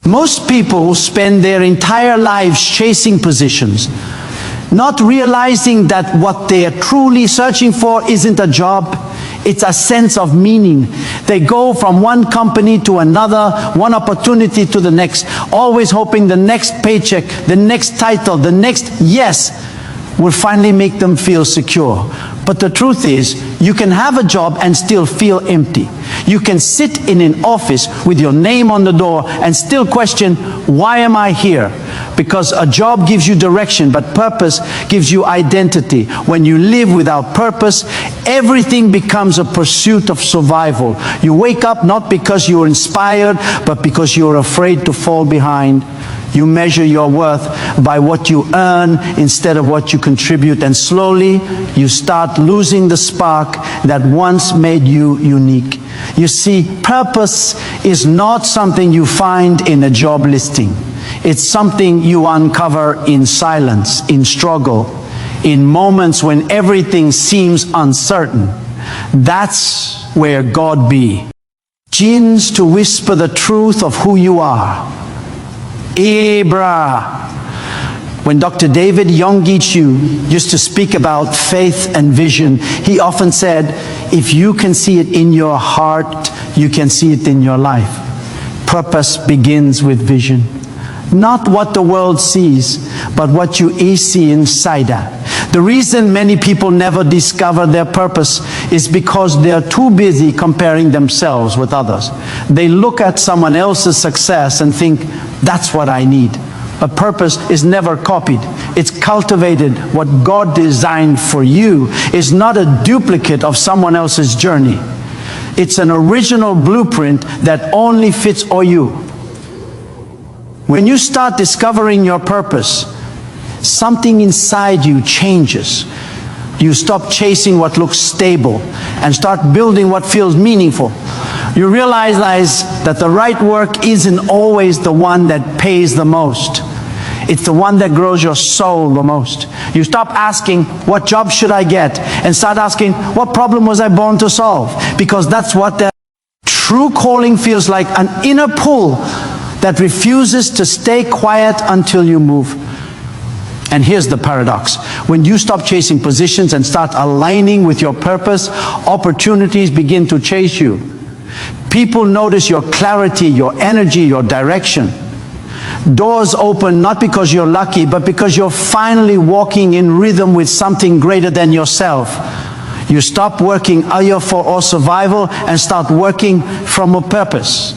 Most people spend their entire lives chasing positions, not realizing that what they are truly searching for isn't a job, it's a sense of meaning. They go from one company to another, one opportunity to the next, always hoping the next paycheck, the next title, the next yes will finally make them feel secure. But the truth is, you can have a job and still feel empty. You can sit in an office with your name on the door and still question, why am I here? Because a job gives you direction, but purpose gives you identity. When you live without purpose, everything becomes a pursuit of survival. You wake up not because you're inspired, but because you're afraid to fall behind. You measure your worth by what you earn instead of what you contribute, and slowly you start losing the spark that once made you unique. You see, purpose is not something you find in a job listing. It's something you uncover in silence, in struggle, in moments when everything seems uncertain. That's where God be. Begins to whisper the truth of who you are. When Dr. David Yonggi Cho used to speak about faith and vision, he often said, if you can see it in your heart, you can see it in your life. Purpose begins with vision. Not what the world sees, but what you see inside that. The reason many people never discover their purpose is because they are too busy comparing themselves with others. They look at someone else's success and think, that's what I need. But purpose is never copied. It's cultivated. What God designed for you is not a duplicate of someone else's journey. It's an original blueprint that only fits for you. When you start discovering your purpose, something inside you changes. You stop chasing what looks stable and start building what feels meaningful. You realize that the right work isn't always the one that pays the most. It's the one that grows your soul the most. You stop asking, what job should I get? And start asking, what problem was I born to solve? Because that's what the true calling feels like, an inner pull that refuses to stay quiet until you move. And here's the paradox. When you stop chasing positions and start aligning with your purpose, opportunities begin to chase you. People notice your clarity, your energy, your direction. Doors open not because you're lucky, but because you're finally walking in rhythm with something greater than yourself. You stop working either for survival and start working from a purpose.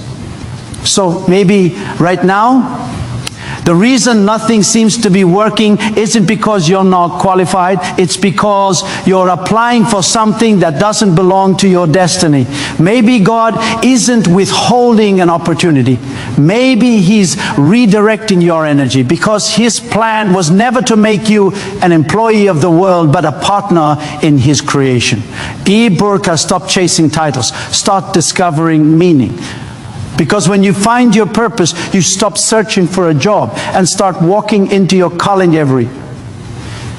So maybe right now, the reason nothing seems to be working isn't because you're not qualified, it's because you're applying for something that doesn't belong to your destiny. Maybe God isn't withholding an opportunity. Maybe He's redirecting your energy, because His plan was never to make you an employee of the world, but a partner in His creation. Burka, stop chasing titles. Start discovering meaning. Because when you find your purpose, you stop searching for a job and start walking into your calling every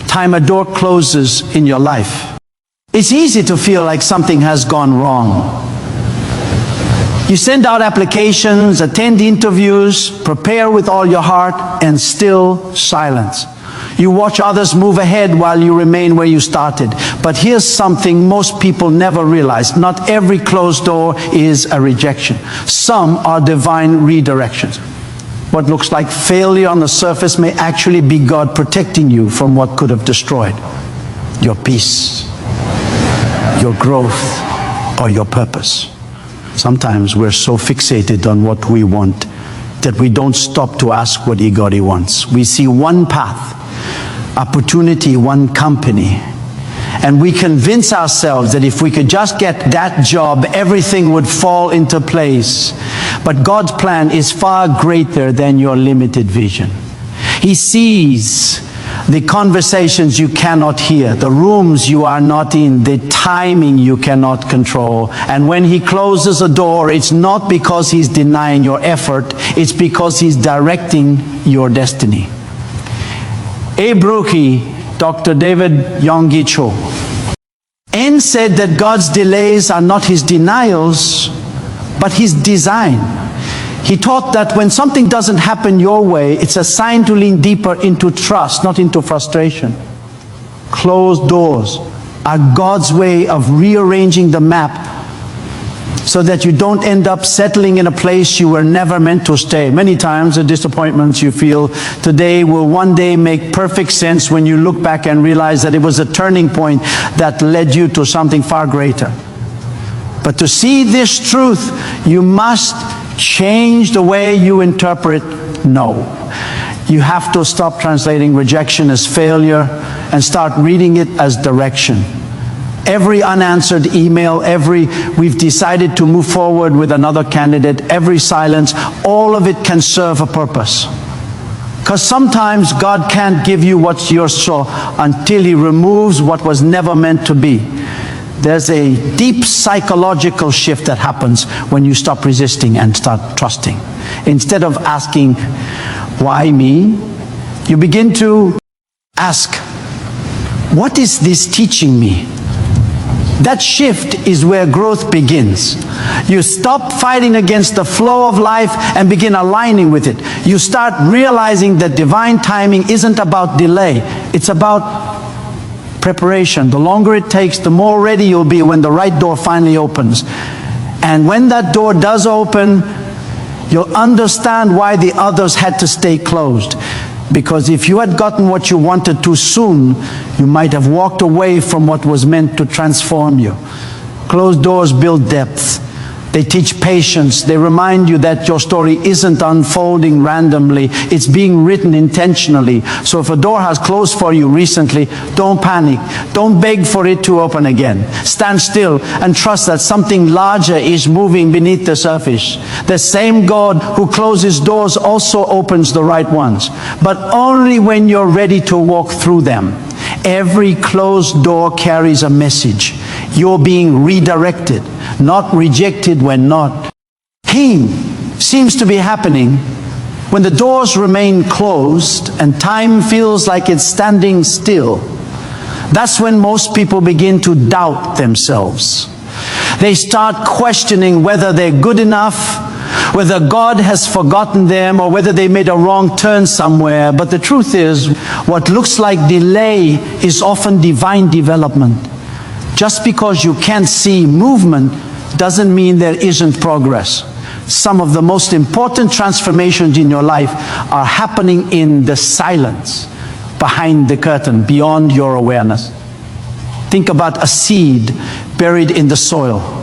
time a door closes in your life. It's easy to feel like something has gone wrong. You send out applications, attend interviews, prepare with all your heart, and still silence. You watch others move ahead while you remain where you started. But here's something most people never realize. Not every closed door is a rejection. Some are divine redirections. What looks like failure on the surface may actually be God protecting you from what could have destroyed your peace, your growth, or your purpose. Sometimes we're so fixated on what we want that we don't stop to ask what God wants. We see one path, opportunity, one company, and we convince ourselves that if we could just get that job, everything would fall into place. But God's plan is far greater than your limited vision. He sees the conversations you cannot hear, the rooms you are not in, the timing you cannot control. And when He closes a door, it's not because He's denying your effort, it's because He's directing your destiny. Dr. David Yonggi Cho said that God's delays are not His denials, but His design. He taught that when something doesn't happen your way, it's a sign to lean deeper into trust, not into frustration. Closed doors are God's way of rearranging the map so that you don't end up settling in a place you were never meant to stay. Many times the disappointments you feel today will one day make perfect sense when you look back and realize that it was a turning point that led you to something far greater. But to see this truth, you must change the way you interpret no. You have to stop translating rejection as failure and start reading it as direction. Every unanswered email, we've decided to move forward with another candidate, every silence, all of it can serve a purpose. Because sometimes God can't give you what's yours until He removes what was never meant to be. There's a deep psychological shift that happens when you stop resisting and start trusting. Instead of asking, why me? You begin to ask, what is this teaching me? That shift is where growth begins. You stop fighting against the flow of life and begin aligning with it. You start realizing that divine timing isn't about delay. It's about preparation. The longer it takes, the more ready you'll be when the right door finally opens. And when that door does open, you'll understand why the others had to stay closed. Because if you had gotten what you wanted too soon, you might have walked away from what was meant to transform you. Closed doors build depth. They teach patience. They remind you that your story isn't unfolding randomly. It's being written intentionally. So if a door has closed for you recently, don't panic. Don't beg for it to open again. Stand still and trust that something larger is moving beneath the surface. The same God who closes doors also opens the right ones, but only when you're ready to walk through them. Every closed door carries a message. You're being redirected, not rejected when not. Healing seems to be happening when the doors remain closed and time feels like it's standing still. That's when most people begin to doubt themselves. They start questioning whether they're good enough, whether God has forgotten them, or whether they made a wrong turn somewhere. But the truth is, what looks like delay is often divine development. Just because you can't see movement doesn't mean there isn't progress. Some of the most important transformations in your life are happening in the silence, behind the curtain, beyond your awareness. Think about a seed buried in the soil.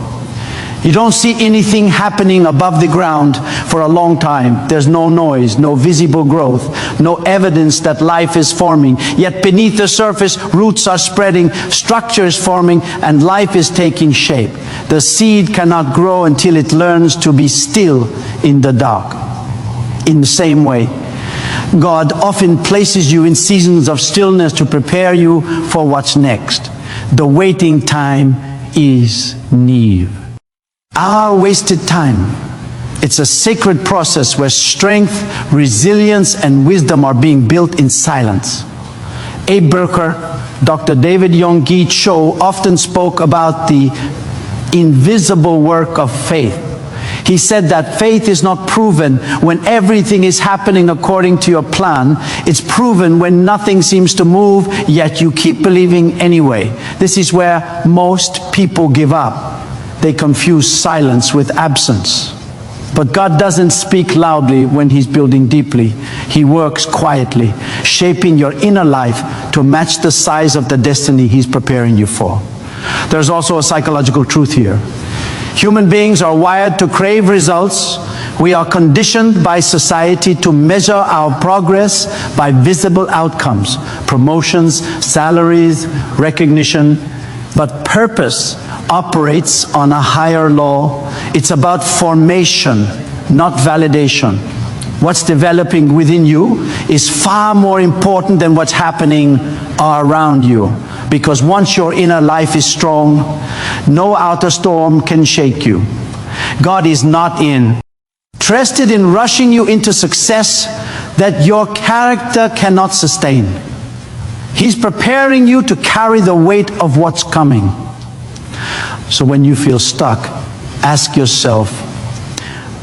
You don't see anything happening above the ground for a long time. There's no noise, no visible growth, no evidence that life is forming. Yet beneath the surface, roots are spreading, structure is forming, and life is taking shape. The seed cannot grow until it learns to be still in the dark. In the same way, God often places you in seasons of stillness to prepare you for what's next. The waiting time is near. Our wasted time. It's a sacred process where strength, resilience, and wisdom are being built in silence. Abe Burker, Dr. David Yonggi Cho often spoke about the invisible work of faith. He said that faith is not proven when everything is happening according to your plan. It's proven when nothing seems to move, yet you keep believing anyway. This is where most people give up. They confuse silence with absence. But God doesn't speak loudly when He's building deeply. He works quietly, shaping your inner life to match the size of the destiny He's preparing you for. There's also a psychological truth here. Human beings are wired to crave results. We are conditioned by society to measure our progress by visible outcomes, promotions, salaries, recognition. But purpose operates on a higher law. It's about formation, not validation. What's developing within you is far more important than what's happening around you. Because once your inner life is strong, no outer storm can shake you. God is not interested in rushing you into success that your character cannot sustain. He's preparing you to carry the weight of what's coming. So when you feel stuck, ask yourself,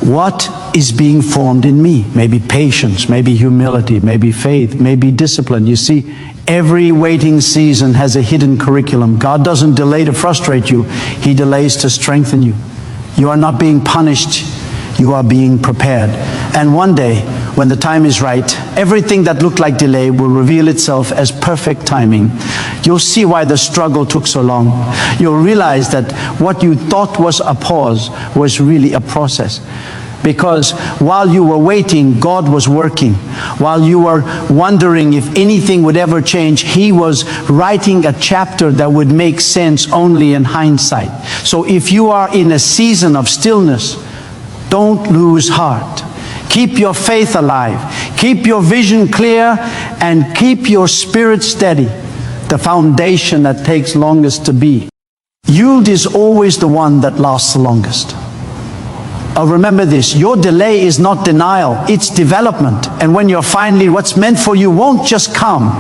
What is being formed in me? Maybe patience, maybe humility, maybe faith, maybe discipline. You see, every waiting season has a hidden curriculum. God doesn't delay to frustrate you. He delays to strengthen you. You are not being punished. You are being prepared. And one day, when the time is right, everything that looked like delay will reveal itself as perfect timing. You'll see why the struggle took so long. You'll realize that what you thought was a pause was really a process. Because while you were waiting, God was working. While you were wondering if anything would ever change, He was writing a chapter that would make sense only in hindsight. So if you are in a season of stillness, don't lose heart. Keep your faith alive. Keep your vision clear and keep your spirit steady. The foundation that takes longest to be. Yield is always the one that lasts the longest. Remember this, your delay is not denial, it's development. And when you're finally, what's meant for you won't just come,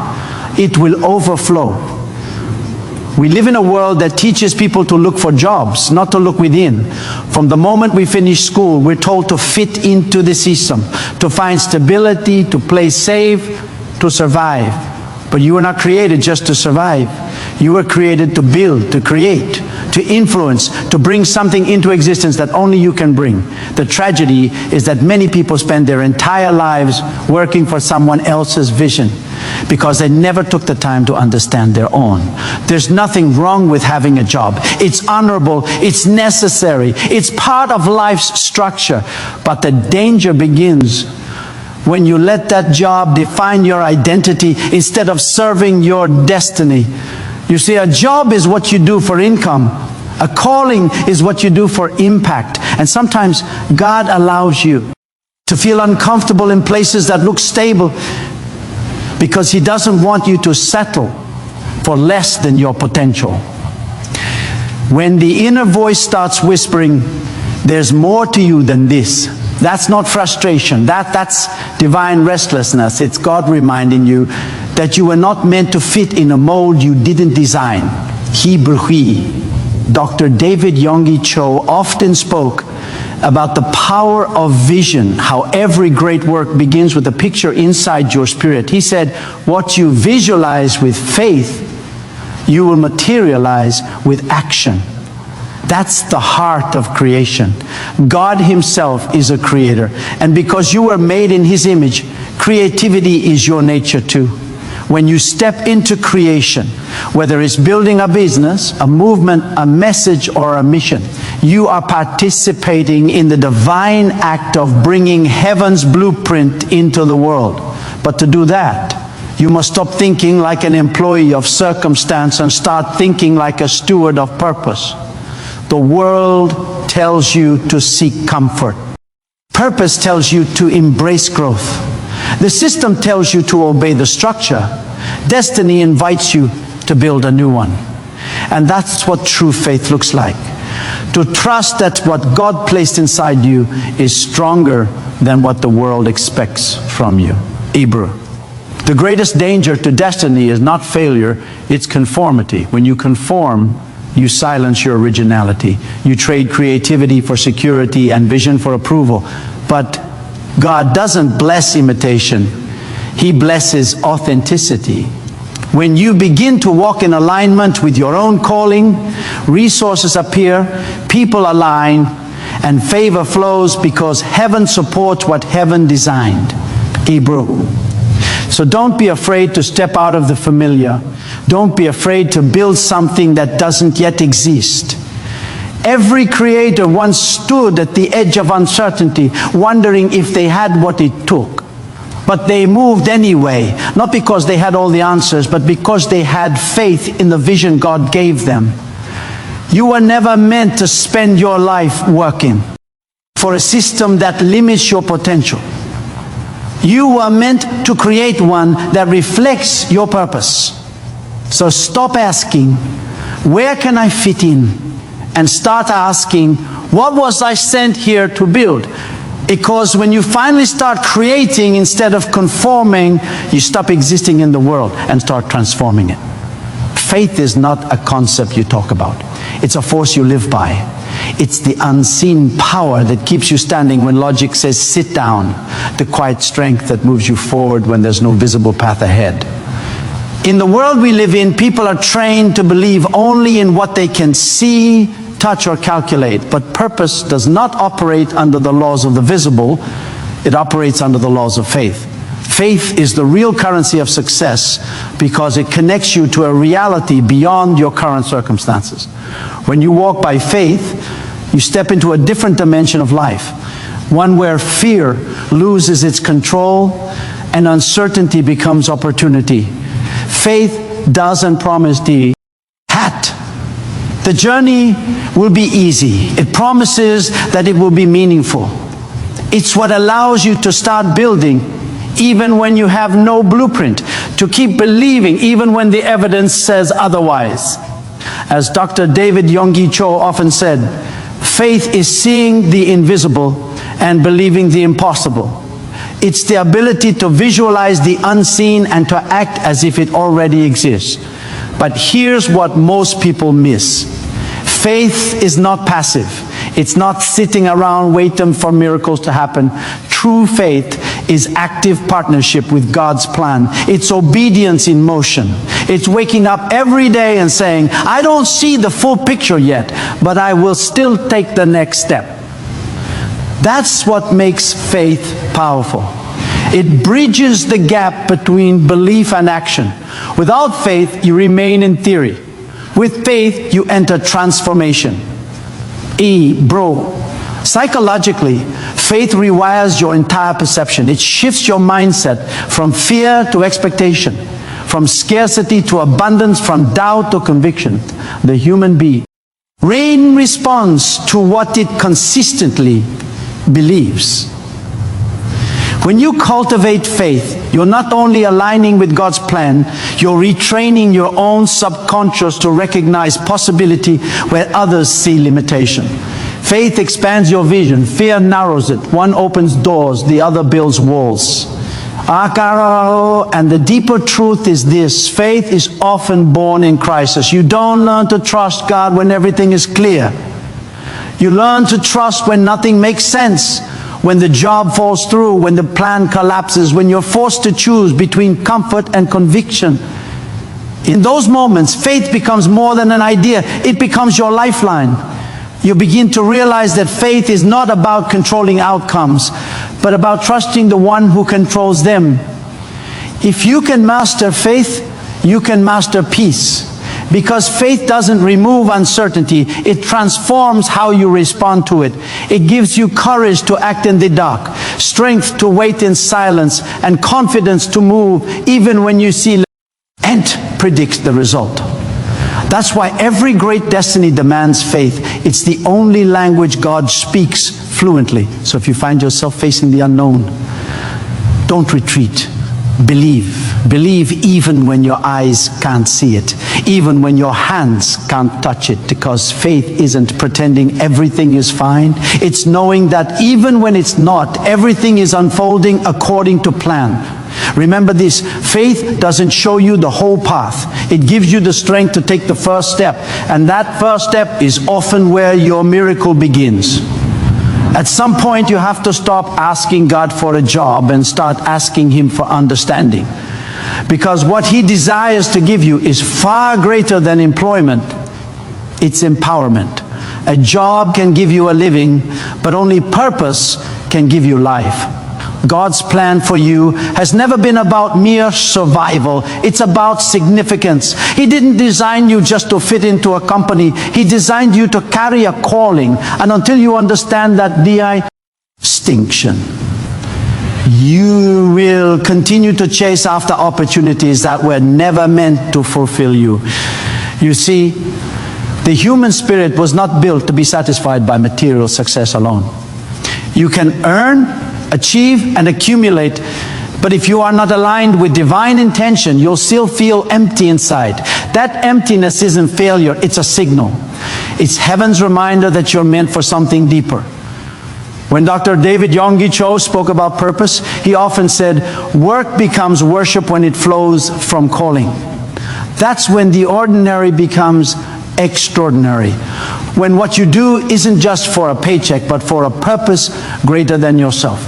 it will overflow. We live in a world that teaches people to look for jobs, not to look within. From the moment we finish school, we're told to fit into the system, to find stability, to play safe, to survive. But you were not created just to survive. You were created to build, to create, to influence, to bring something into existence that only you can bring. The tragedy is that many people spend their entire lives working for someone else's vision because they never took the time to understand their own. There's nothing wrong with having a job. It's honorable, it's necessary, it's part of life's structure. But the danger begins when you let that job define your identity instead of serving your destiny. You see, a job is what you do for income. A calling is what you do for impact. And sometimes God allows you to feel uncomfortable in places that look stable because He doesn't want you to settle for less than your potential. When the inner voice starts whispering, there's more to you than this, that's not frustration. That's divine restlessness. It's God reminding you that you were not meant to fit in a mold you didn't design. Hebrew. Dr. David Yonggi Cho often spoke about the power of vision, how every great work begins with a picture inside your spirit. He said, what you visualize with faith, you will materialize with action. That's the heart of creation. God Himself is a creator. And because you were made in His image, creativity is your nature too. When you step into creation, whether it's building a business, a movement, a message, or a mission, you are participating in the divine act of bringing heaven's blueprint into the world. But to do that, you must stop thinking like an employee of circumstance and start thinking like a steward of purpose. The world tells you to seek comfort. Purpose tells you to embrace growth. The system tells you to obey the structure. Destiny invites you to build a new one. And that's what true faith looks like. To trust that what God placed inside you is stronger than what the world expects from you. Hebrew. The greatest danger to destiny is not failure, it's conformity. When you conform, you silence your originality. You trade creativity for security and vision for approval. But God doesn't bless imitation. He blesses authenticity. When you begin to walk in alignment with your own calling, resources appear, people align, and favor flows because heaven supports what heaven designed. Hebrew. So don't be afraid to step out of the familiar. Don't be afraid to build something that doesn't yet exist. Every creator once stood at the edge of uncertainty, wondering if they had what it took. But they moved anyway, not because they had all the answers, but because they had faith in the vision God gave them. You were never meant to spend your life working for a system that limits your potential. You were meant to create one that reflects your purpose. So stop asking, where can I fit in? And start asking, what was I sent here to build? Because when you finally start creating instead of conforming, you stop existing in the world and start transforming it. Faith is not a concept you talk about. It's a force you live by. It's the unseen power that keeps you standing when logic says sit down, the quiet strength that moves you forward when there's no visible path ahead. In the world we live in, people are trained to believe only in what they can see, touch, or calculate. But purpose does not operate under the laws of the visible. It operates under the laws of faith. Faith is the real currency of success because it connects you to a reality beyond your current circumstances. When you walk by faith, you step into a different dimension of life, one where fear loses its control and uncertainty becomes opportunity. Faith doesn't promise the hat. The journey will be easy. It promises that it will be meaningful. It's what allows you to start building even when you have no blueprint, to keep believing even when the evidence says otherwise. As Dr. David Yonggi Cho often said, faith is seeing the invisible and believing the impossible. It's the ability to visualize the unseen and to act as if it already exists. But here's what most people miss. Faith is not passive. It's not sitting around waiting for miracles to happen. True faith is active partnership with God's plan. It's obedience in motion. It's waking up every day and saying, I don't see the full picture yet, but I will still take the next step. That's what makes faith powerful. It bridges the gap between belief and action. Without faith, you remain in theory. With faith, you enter transformation. Psychologically, faith rewires your entire perception. It shifts your mindset from fear to expectation, from scarcity to abundance, from doubt to conviction. The human being responds to what it consistently believes. When you cultivate faith, you're not only aligning with God's plan, you're retraining your own subconscious to recognize possibility where others see limitation. Faith expands your vision. Fear narrows it. One opens doors, the other builds walls. And the deeper truth is this: faith is often born in crisis. You don't learn to trust God when everything is clear. You learn to trust when nothing makes sense, when the job falls through, when the plan collapses, when you're forced to choose between comfort and conviction. In those moments, faith becomes more than an idea. It becomes your lifeline. You begin to realize that faith is not about controlling outcomes, but about trusting the one who controls them. If you can master faith, you can master peace. Because faith doesn't remove uncertainty, it transforms how you respond to it. It gives you courage to act in the dark, strength to wait in silence, and confidence to move even when you see and predicts the result. That's why every great destiny demands faith. It's the only language God speaks fluently. So if you find yourself facing the unknown, don't retreat. Believe. Believe even when your eyes can't see it, even when your hands can't touch it, because faith isn't pretending everything is fine. It's knowing that even when it's not, everything is unfolding according to plan. Remember this: faith doesn't show you the whole path. It gives you the strength to take the first step, and that first step is often where your miracle begins. At some point, you have to stop asking God for a job and start asking Him for understanding. Because what He desires to give you is far greater than employment. It's empowerment. A job can give you a living, but only purpose can give you life. God's plan for you has never been about mere survival. It's about significance. He didn't design you just to fit into a company. He designed you to carry a calling. And until you understand that distinction, you will continue to chase after opportunities that were never meant to fulfill you. You see, the human spirit was not built to be satisfied by material success alone. You can earn, achieve, and accumulate, but if you are not aligned with divine intention, you'll still feel empty inside. That emptiness isn't failure, it's a signal. It's heaven's reminder that you're meant for something deeper. When Dr. David Yonggi Cho spoke about purpose, he often said, work becomes worship when it flows from calling. That's when the ordinary becomes extraordinary. When what you do isn't just for a paycheck, but for a purpose greater than yourself.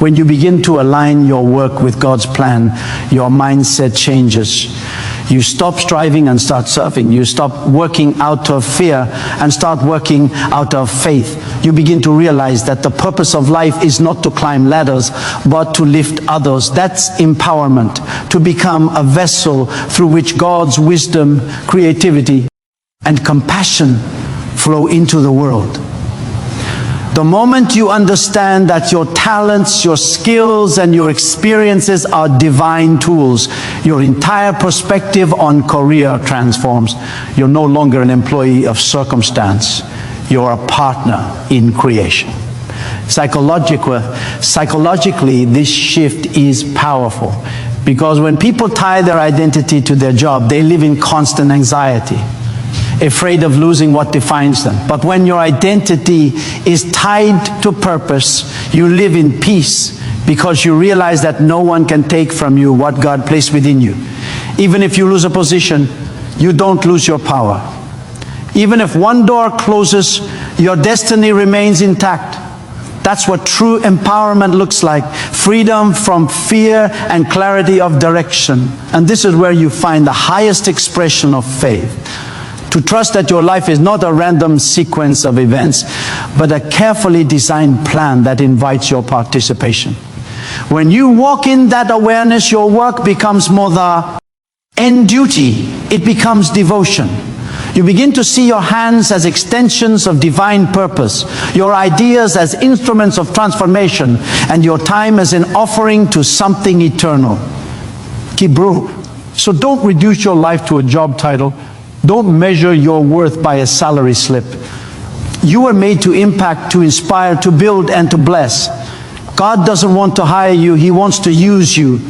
When you begin to align your work with God's plan, your mindset changes. You stop striving and start serving. You stop working out of fear and start working out of faith. You begin to realize that the purpose of life is not to climb ladders, but to lift others. That's empowerment, to become a vessel through which God's wisdom, creativity, and compassion flow into the world. The moment you understand that your talents, your skills, and your experiences are divine tools, your entire perspective on career transforms. You're no longer an employee of circumstance. You're a partner in creation. Psychologically, this shift is powerful, because when people tie their identity to their job, they live in constant anxiety, afraid of losing what defines them. But when your identity is tied to purpose, you live in peace, because you realize that no one can take from you what God placed within you. Even if you lose a position, you don't lose your power. Even if one door closes, your destiny remains intact. That's what true empowerment looks like. Freedom from fear and clarity of direction. And this is where you find the highest expression of faith. To trust that your life is not a random sequence of events, but a carefully designed plan that invites your participation. When you walk in that awareness, your work becomes more the end duty. It becomes devotion. You begin to see your hands as extensions of divine purpose, your ideas as instruments of transformation, and your time as an offering to something eternal. Kibru. So don't reduce your life to a job title. Don't measure your worth by a salary slip. You were made to impact, to inspire, to build, and to bless. God doesn't want to hire you, He wants to use you.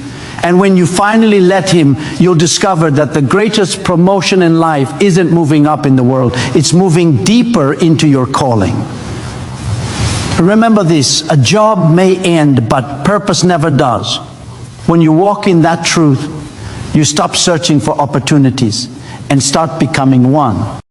And when you finally let Him, you'll discover that the greatest promotion in life isn't moving up in the world. It's moving deeper into your calling. Remember this, a job may end, but purpose never does. When you walk in that truth, you stop searching for opportunities and start becoming one.